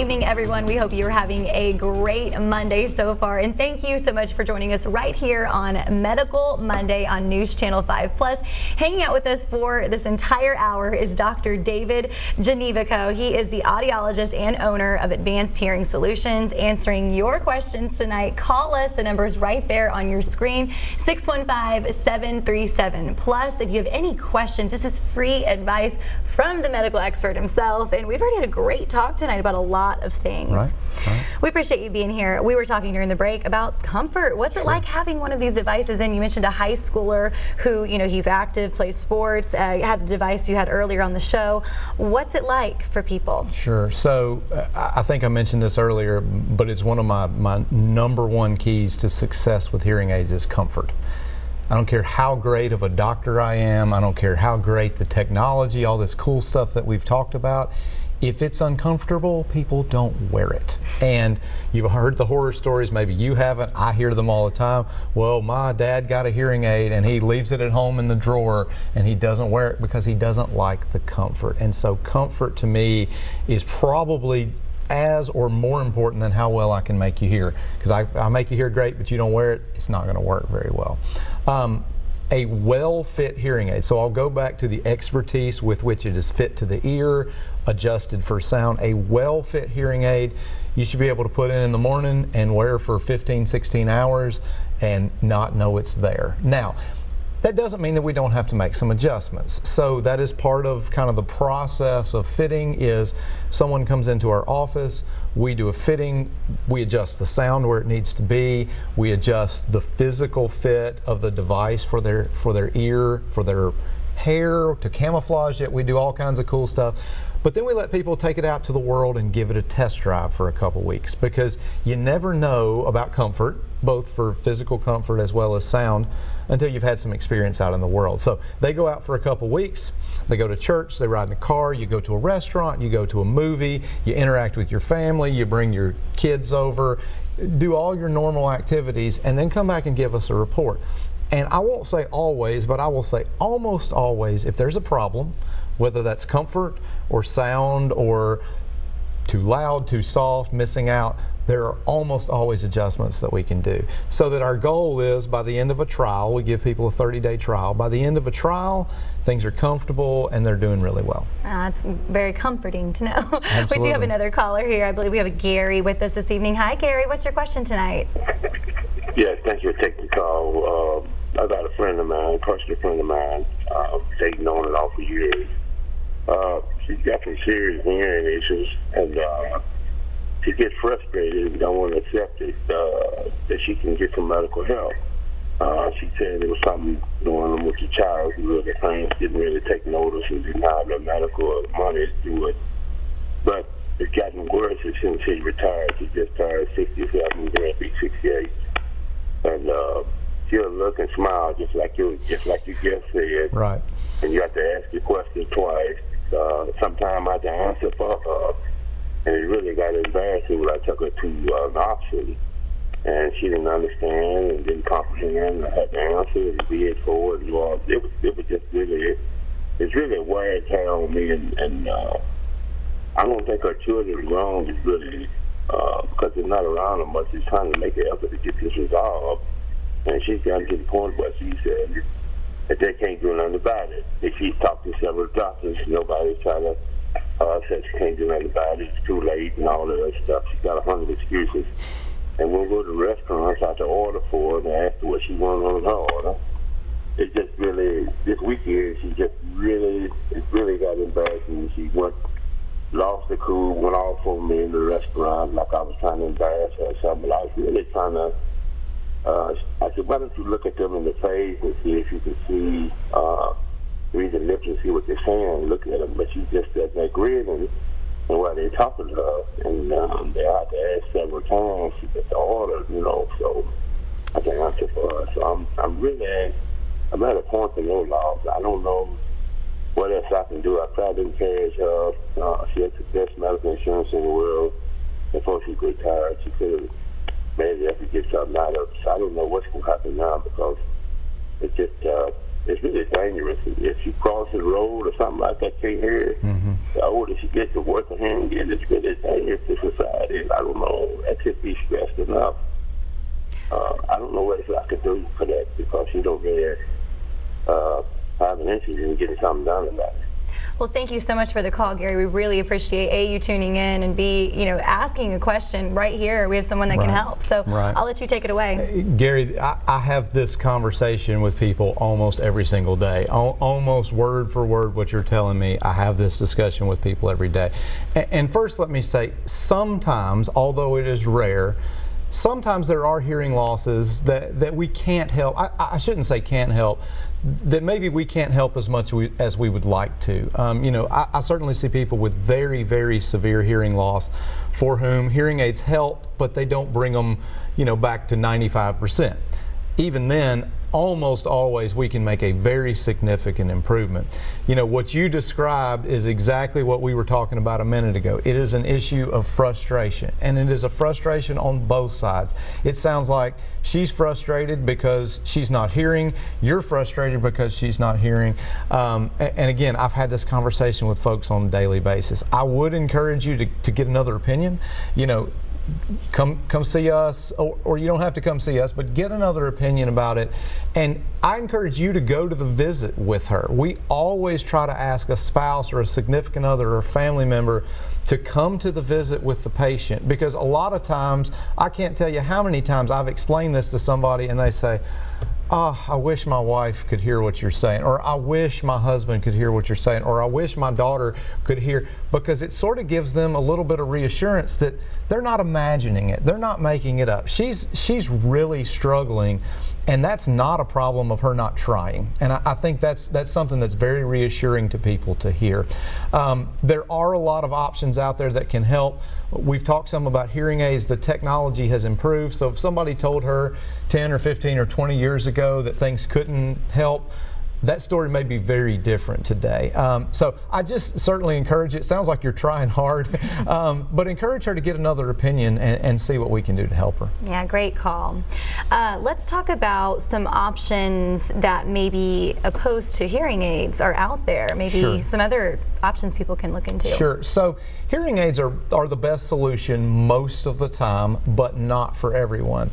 evening, everyone. We hope you're having a great Monday so far, and thank you so much for joining us right here on Medical Monday on News Channel 5+. Hanging out with us for this entire hour is Dr. David Gnewikow. He is the audiologist and owner of Advanced Hearing Solutions. Answering your questions tonight, call us. The number's right there on your screen, 615-737+. If you have any questions, this is free advice from the medical expert himself, and we've already had a great talk tonight about a lot of things. Right. We appreciate you being here. We were talking during the break about comfort. What's it like having one of these devices? And you mentioned a high schooler who, you know, he's active, plays sports, had the device you had earlier on the show. What's it like for people? Sure. So I think I mentioned this earlier, but it's one of my #1 keys to success with hearing aids is comfort. I don't care how great of a doctor I am. I don't care how great the technology, all this cool stuff that we've talked about. If it's uncomfortable, people don't wear it. And you've heard the horror stories, maybe you haven't. I hear them all the time. Well, my dad got a hearing aid and he leaves it at home in the drawer and he doesn't wear it because he doesn't like the comfort. And so comfort to me is probably as or more important than how well I can make you hear. Because I make you hear great, but you don't wear it, it's not going to work very well. A well-fit hearing aid, so I'll go back to the expertise with which it is fit to the ear, adjusted for sound. A well-fit hearing aid you should be able to put in the morning and wear for 15, 16 hours and not know it's there. Now, that doesn't mean that we don't have to make some adjustments. So that is part of kind of the process of fitting. Is someone comes into our office, we do a fitting, we adjust the sound where it needs to be, we adjust the physical fit of the device for their ear, for their hair, to camouflage it. We do all kinds of cool stuff. But then we let people take it out to the world and give it a test drive for a couple weeks, because you never know about comfort, both for physical comfort as well as sound, until you've had some experience out in the world. So they go out for a couple weeks, they go to church, they ride in a car, you go to a restaurant, you go to a movie, you interact with your family, you bring your kids over, do all your normal activities, and then come back and give us a report. And I won't say always, but I will say almost always, if there's a problem, whether that's comfort or sound or too loud, too soft, missing out, there are almost always adjustments that we can do. So that our goal is, by the end of a trial, we give people a 30-day trial. By the end of a trial, things are comfortable and they're doing really well. It's very comforting to know. Absolutely. We do have another caller here. I believe we have Gary with us this evening. Hi, Gary. What's your question tonight? Yes, thank you for taking the call. I got a friend of mine, personal friend of mine, they've known it all for years. She's got some serious hearing issues, and she gets frustrated and don't want to accept it, that she can get some medical help. She said there was something going on with the child who the parents didn't really take notice and didn't have the medical money to do it. But it's gotten worse since she retired. She just turned 67, going to be 68. And she'll look and smile just like you just said. Right. And you have to ask your question twice. Sometimes I had to answer for her, and it really got embarrassing when I took her to an option, and she didn't understand and didn't comprehend. I had to answer and be it for it. It was just really, it's really a wear down on me, and I don't think her children are wrong. It's really because they're not around them much. She's trying to make an effort to get this resolved, and she's gotten to the point where she said that they can't do nothing about it. If she's talked to several doctors, nobody's trying to say she can't do nothing about it. It's too late and all of that stuff. She's got 100 excuses. And when we go to restaurants, I have to order for her and ask her what she wants on her order. It's just really, this weekend, it really got embarrassing. She lost the cool, went off on me in the restaurant like I was trying to embarrass her or something. But I was really trying to, I said, why don't you look at them in the face and see if you can see, read the lips and see what they're saying, look at them. But she just doesn't agree with them and while they're talking to her. And they had to ask several times to get the order, so I can answer for her. So I'm at a point of no loss. I don't know what else I can do. I tried to encourage her. She has the best medical insurance in the world. Before she retired, she could have maybe I could get something out of it. So I don't know what's going to happen now, because it's just it's really dangerous. If you cross the road or something like that, can't hear it. The older she gets, the worse her hearing gets. It's really dangerous to society. I don't know. That could be stressed enough. I don't know what else I could do for that because she don't really have an interest in getting something done about it. Well, thank you so much for the call, Gary. We really appreciate A, you tuning in, and B, you know, asking a question right here. We have someone that can help. So I'll let you take it away. Gary, I have this conversation with people almost every single day. Almost word for word what you're telling me. I have this discussion with people every day. And first, let me say, sometimes, although it is rare, sometimes there are hearing losses that we can't help. I shouldn't say can't help, that maybe we can't help as much as we would like to. You know, I certainly see people with very, very severe hearing loss for whom hearing aids help, but they don't bring them, you know, back to 95%. Even then, almost always we can make a very significant improvement. You know, what you described is exactly what we were talking about a minute ago. It is an issue of frustration, and it is a frustration on both sides. It sounds like she's frustrated because she's not hearing, you're frustrated because she's not hearing. And again, I've had this conversation with folks on a daily basis. I would encourage you to get another opinion. You know, come see us, or you don't have to come see us, but get another opinion about it. And I encourage you to go to the visit with her. We always try to ask a spouse or a significant other or a family member to come to the visit with the patient, because a lot of times, I can't tell you how many times I've explained this to somebody and they say, oh, I wish my wife could hear what you're saying, or I wish my husband could hear what you're saying, or I wish my daughter could hear, because it sort of gives them a little bit of reassurance that they're not imagining it, they're not making it up. She's really struggling, and that's not a problem of her not trying. And I think that's something that's very reassuring to people to hear. There are a lot of options out there that can help. We've talked some about hearing aids. The technology has improved. So if somebody told her 10 or 15 or 20 years ago that things couldn't help, that story may be very different today. So I just certainly encourage you. It sounds like you're trying hard, but encourage her to get another opinion and see what we can do to help her. Yeah, great call. Let's talk about some options that maybe opposed to hearing aids are out there. Maybe some other options people can look into. Sure. So hearing aids are the best solution most of the time, but not for everyone.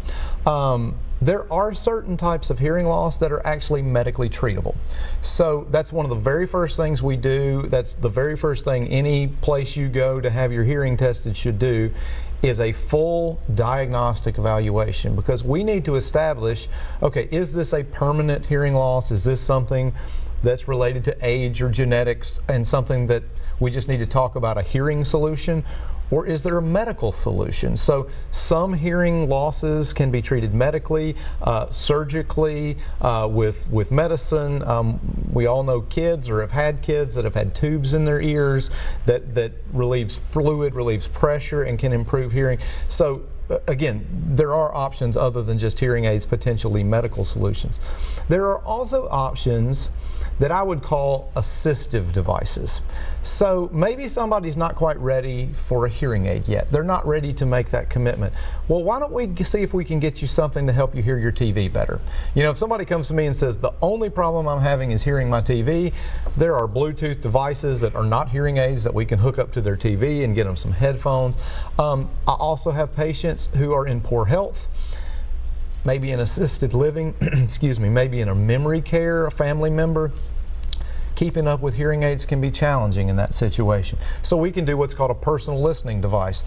There are certain types of hearing loss that are actually medically treatable. So that's one of the very first things we do. That's the very first thing any place you go to have your hearing tested should do, is a full diagnostic evaluation, because we need to establish, okay, is this a permanent hearing loss? Is this something that's related to age or genetics and something that we just need to talk about a hearing solution? Or is there a medical solution? So some hearing losses can be treated medically, surgically, with medicine. We all know kids or have had kids that have had tubes in their ears that relieves fluid, relieves pressure, and can improve hearing. So again, there are options other than just hearing aids, potentially medical solutions. There are also options that I would call assistive devices. So maybe somebody's not quite ready for a hearing aid yet. They're not ready to make that commitment. Well, why don't we see if we can get you something to help you hear your TV better? You know, if somebody comes to me and says, the only problem I'm having is hearing my TV, there are Bluetooth devices that are not hearing aids that we can hook up to their TV and get them some headphones. I also have patients who are in poor health, maybe in assisted living, excuse me, maybe in a memory care, a family member. Keeping up with hearing aids can be challenging in that situation. So we can do what's called a personal listening device.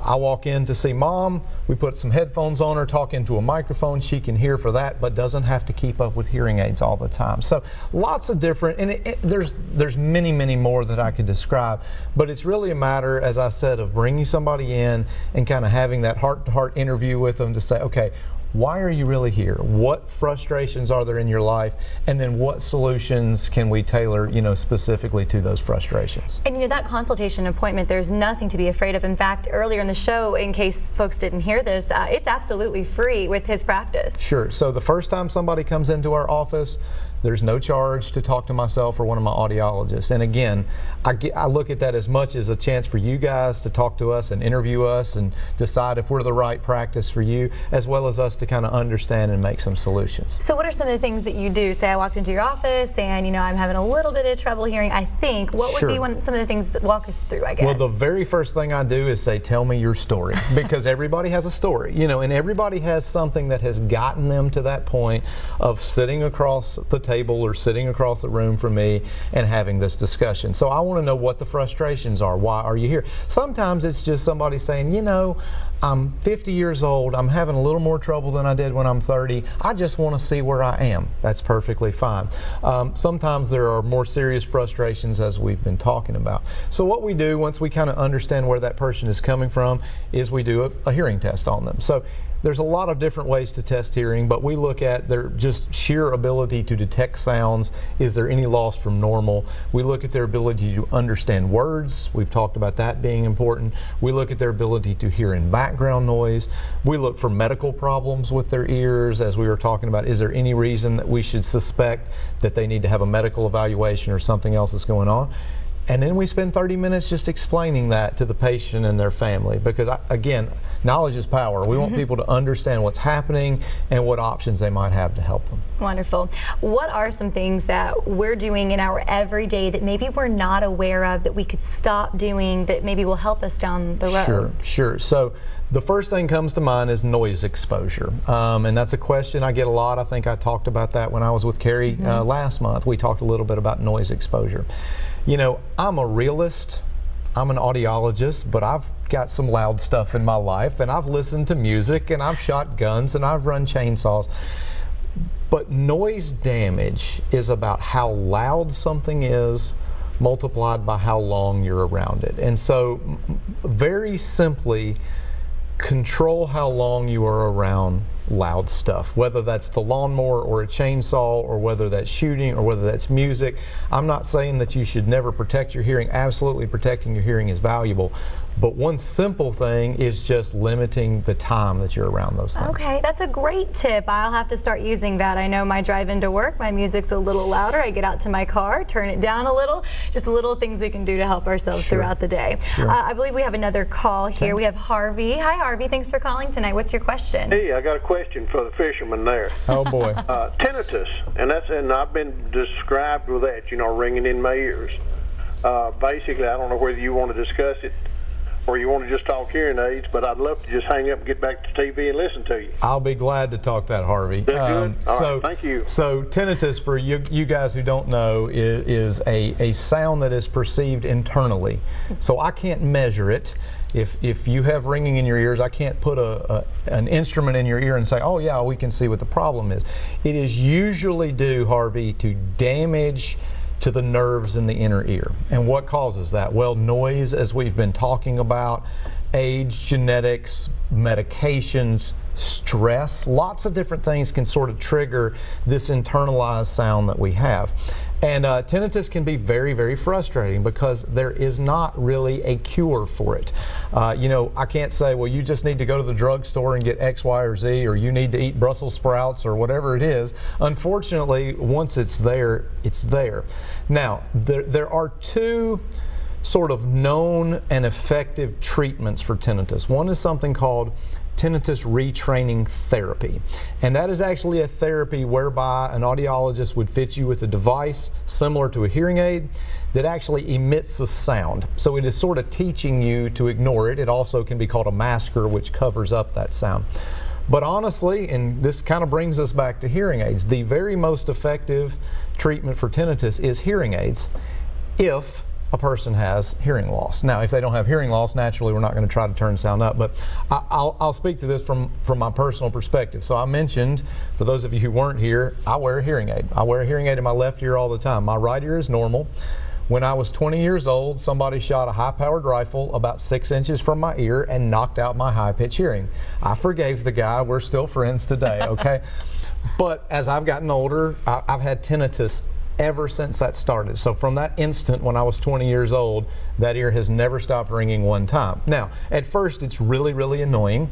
I walk in to see mom, we put some headphones on her, talk into a microphone, she can hear for that, but doesn't have to keep up with hearing aids all the time. So lots of different, and there's many, many more that I could describe, but it's really a matter, as I said, of bringing somebody in and kind of having that heart-to-heart interview with them to say, okay, why are you really here? What frustrations are there in your life? And then what solutions can we tailor, you know, specifically to those frustrations? And you know, that consultation appointment, there's nothing to be afraid of. In fact, earlier in the show, in case folks didn't hear this, it's absolutely free with his practice. Sure. So the first time somebody comes into our office, There's no charge to talk to myself or one of my audiologists. And again, I look at that as much as a chance for you guys to talk to us and interview us and decide if we're the right practice for you, as well as us to kind of understand and make some solutions. So what are some of the things that you do? Say I walked into your office and, you know, I'm having a little bit of trouble hearing, I think. What would be some of the things that walk us through, I guess? Well, the very first thing I do is say, tell me your story, because everybody has a story, you know, and everybody has something that has gotten them to that point of sitting across the table or sitting across the room from me and having this discussion. So I want to know what the frustrations are. Why are you here? Sometimes it's just somebody saying, you know, I'm 50 years old, I'm having a little more trouble than I did when I'm 30. I just want to see where I am. That's perfectly fine. Sometimes there are more serious frustrations, as we've been talking about. So what we do once we kind of understand where that person is coming from is we do a hearing test on them. So there's a lot of different ways to test hearing, but we look at their just sheer ability to detect sounds. Is there any loss from normal? We look at their ability to understand words. We've talked about that being important. We look at their ability to hear in background noise. We look for medical problems with their ears, as we were talking about. Is there any reason that we should suspect that they need to have a medical evaluation or something else is going on? And then we spend 30 minutes just explaining that to the patient and their family, because again, knowledge is power. We want people to understand what's happening and what options they might have to help them. Wonderful. What are some things that we're doing in our everyday that maybe we're not aware of that we could stop doing that maybe will help us down the road? Sure. So the first thing comes to mind is noise exposure. And that's a question I get a lot. I think I talked about that when I was with Carrie last month. We talked a little bit about noise exposure. You know, I'm a realist, I'm an audiologist, but I've got some loud stuff in my life, and I've listened to music, and I've shot guns, and I've run chainsaws. But noise damage is about how loud something is multiplied by how long you're around it. And so, very simply, control how long you are around loud stuff, whether that's the lawnmower or a chainsaw, or whether that's shooting, or whether that's music. I'm not saying that you should never protect your hearing. Absolutely, protecting your hearing is valuable. But one simple thing is just limiting the time that you're around those things. Okay, that's a great tip. I'll have to start using that. I know my drive into work, my music's a little louder. I get out to my car, turn it down a little. Just little things we can do to help ourselves throughout the day. I believe we have another call here. We have Harvey. Hi, Harvey. Thanks for calling tonight. What's your question? Hey, I got a question for the fisherman there. Oh boy. Tinnitus, and I've been described with that, you know, ringing in my ears. Basically, I don't know whether you want to discuss it or you want to just talk hearing aids, but I'd love to just hang up and get back to TV and listen to you. I'll be glad to talk that, Harvey. Good? All right, thank you. So tinnitus, for you guys who don't know, is a sound that is perceived internally. So I can't measure it. If you have ringing in your ears, I can't put an instrument in your ear and say, oh yeah, we can see what the problem is. It is usually due, Harvey, to damage to the nerves in the inner ear. And what causes that? Well, noise, as we've been talking about, age, genetics, medications, stress, lots of different things can sort of trigger this internalized sound that we have. And tinnitus can be very, very frustrating because there is not really a cure for it. You know, I can't say, well, you just need to go to the drugstore and get X, Y, or Z, or you need to eat Brussels sprouts, or whatever it is. Unfortunately, once it's there, it's there. Now, there are two sort of known and effective treatments for tinnitus. One is something called tinnitus retraining therapy, and that is actually a therapy whereby an audiologist would fit you with a device similar to a hearing aid that actually emits a sound. So it is sort of teaching you to ignore it. It also can be called a masker, which covers up that sound. But honestly, and this kind of brings us back to hearing aids, the very most effective treatment for tinnitus is hearing aids if a person has hearing loss. Now, if they don't have hearing loss, naturally we're not going to try to turn sound up, but I'll speak to this from my personal perspective. So I mentioned, for those of you who weren't here, I wear a hearing aid. I wear a hearing aid in my left ear all the time. My right ear is normal. When I was 20 years old, somebody shot a high-powered rifle about 6 inches from my ear and knocked out my high-pitch hearing. I forgave the guy. We're still friends today, okay? But as I've gotten older, I've had tinnitus ever since that started. So from that instant when I was 20 years old, that ear has never stopped ringing one time. Now, at first it's really, really annoying.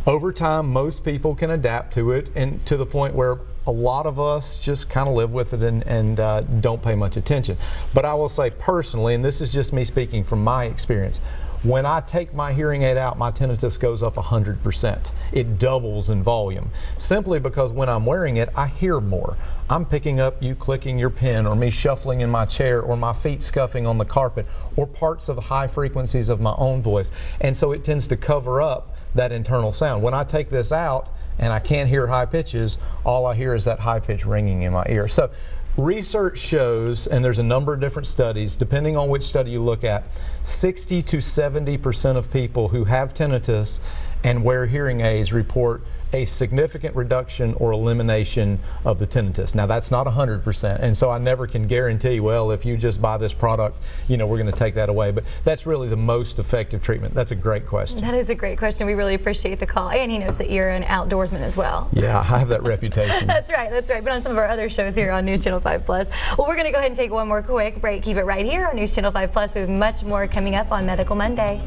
Over time, most people can adapt to it, and to the point where a lot of us just kind of live with it and don't pay much attention. But I will say personally, and this is just me speaking from my experience, when I take my hearing aid out, my tinnitus goes up 100%. It doubles in volume, simply because when I'm wearing it, I hear more. I'm picking up you clicking your pen, or me shuffling in my chair, or my feet scuffing on the carpet, or parts of high frequencies of my own voice. And so it tends to cover up that internal sound. When I take this out and I can't hear high pitches, all I hear is that high pitch ringing in my ear. So research shows, and there's a number of different studies, depending on which study you look at, 60 to 70% of people who have tinnitus and wear hearing aids report a significant reduction or elimination of the tinnitus. Now that's not 100%, and so I never can guarantee, well, if you just buy this product, you know, we're going to take that away, but that's really the most effective treatment. That's a great question. That is a great question. We really appreciate the call, and he knows that you're an outdoorsman as well. Yeah, I have that reputation. That's right, that's right. But on some of our other shows here on News Channel 5 Plus. Well, we're going to go ahead and take one more quick break. Keep it right here on News Channel 5 Plus. We have much more coming up on Medical Monday.